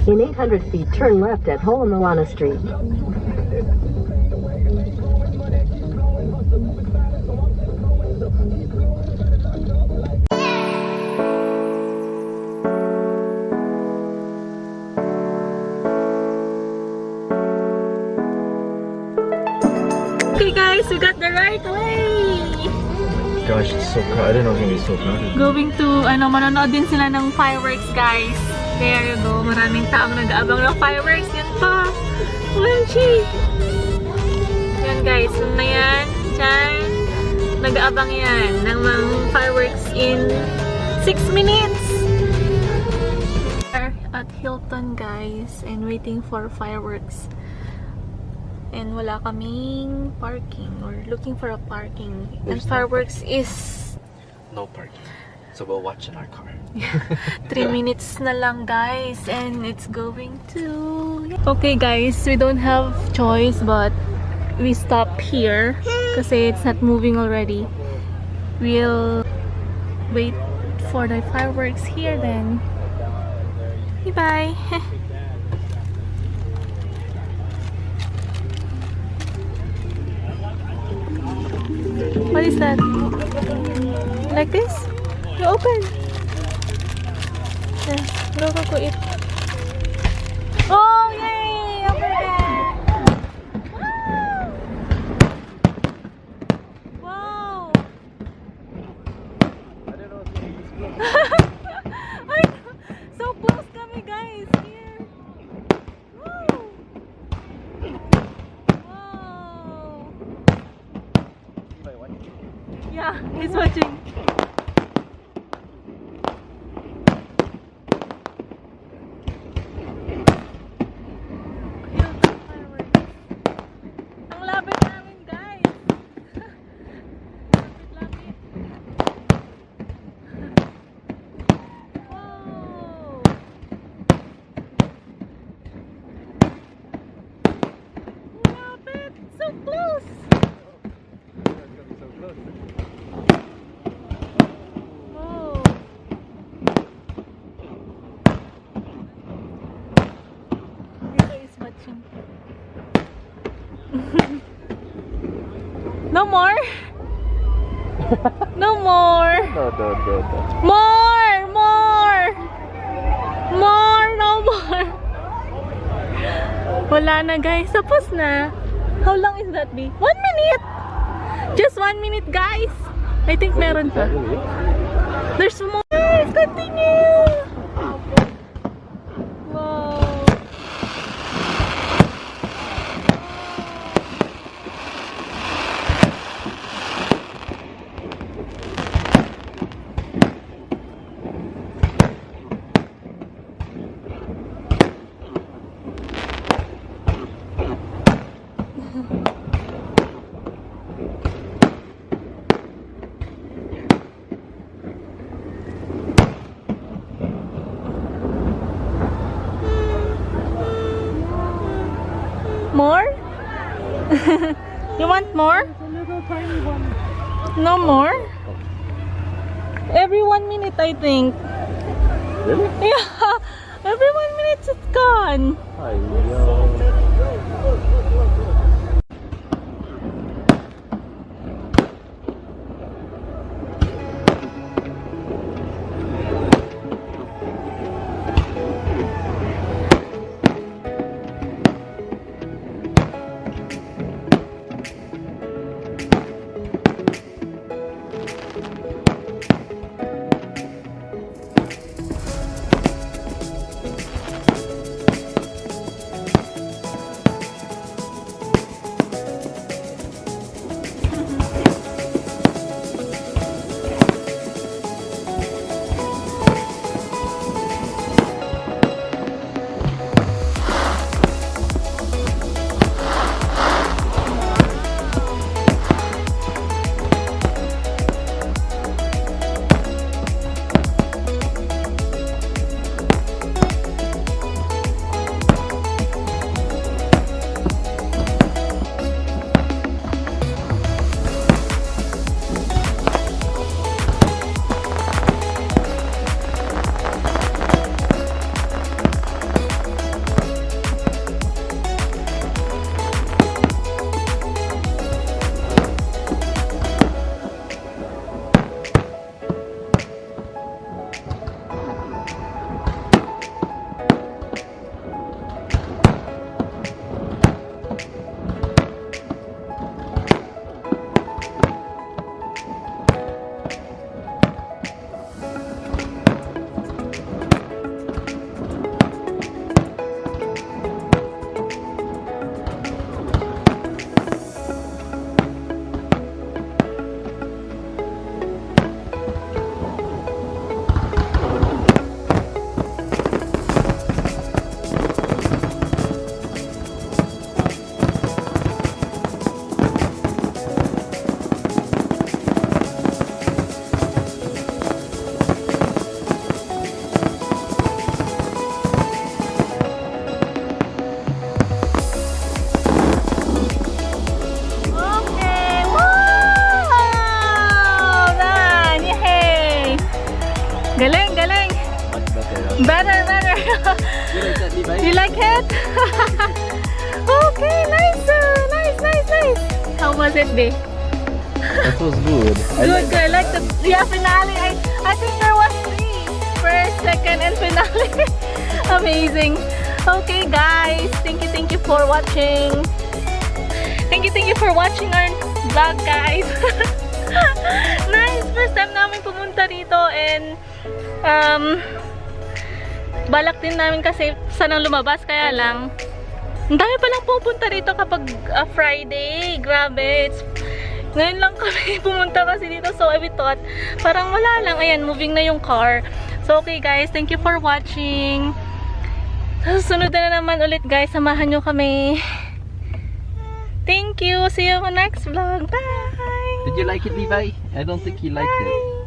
In 800 feet, turn left at Hole-in-the-Wana Street. Okay guys, we got the right way! Gosh, it's so crowded. I didn't know it was gonna be so crowded. Going to, manonood din sila ng fireworks guys. There you go. Maraming taong nag-aabang ng fireworks. Yan pa. Wenchi! Yan guys. Na yan. Diyan. Nag-aabang yan ng mga fireworks in 6 minutes. We're at Hilton guys and waiting for fireworks. And wala kaming parking. We're looking for a parking. And fireworks is... No parking. So we'll watch in our car. 3 minutes na lang guys and it's going to... Okay guys, we don't have choice but we stop here kasi it's not moving already. We'll wait for the fireworks here then. Bye! What is that? Like this? You open. Yeah, go eat. Oh yay! Over there. Wow! I didn't know it was gonna be this close. Ay, so close kami guys here. Woo! Wow! Yeah, he's watching. No more? No more? No. More! No more! Wala na guys, tapos na. How long is that be? 1 minute! Just 1 minute guys! I think meron pa. There's more! Guys, continue! Wow! More? You want more? A little tiny one. No more? Every 1 minute, I think. Really? Yeah, every 1 minute it's gone. Galing, galing. Much better. Better, better. You like that, Levi? You like it? Okay, nice, nice, nice, nice. How was it, babe? That was good. Good, good. I like the finale. I think there was 3. First, second, and finale. Amazing. Okay, guys. Thank you for watching. Thank you for watching our vlog, guys. Nice. First time namin pumunta dito and balak din namin kasi sanang lumabas, kaya lang ang dami palang pupunta rito kapag Friday. Grabe. Ngayon lang kami pumunta kasi dito, so we thought parang wala lang. Ayan, moving na yung car. So okay guys, thank you for watching. Susunod na naman ulit guys, samahan nyo kami. Thank you. See you on next vlog. Bye. Did you like it, Levi? I don't think he liked it.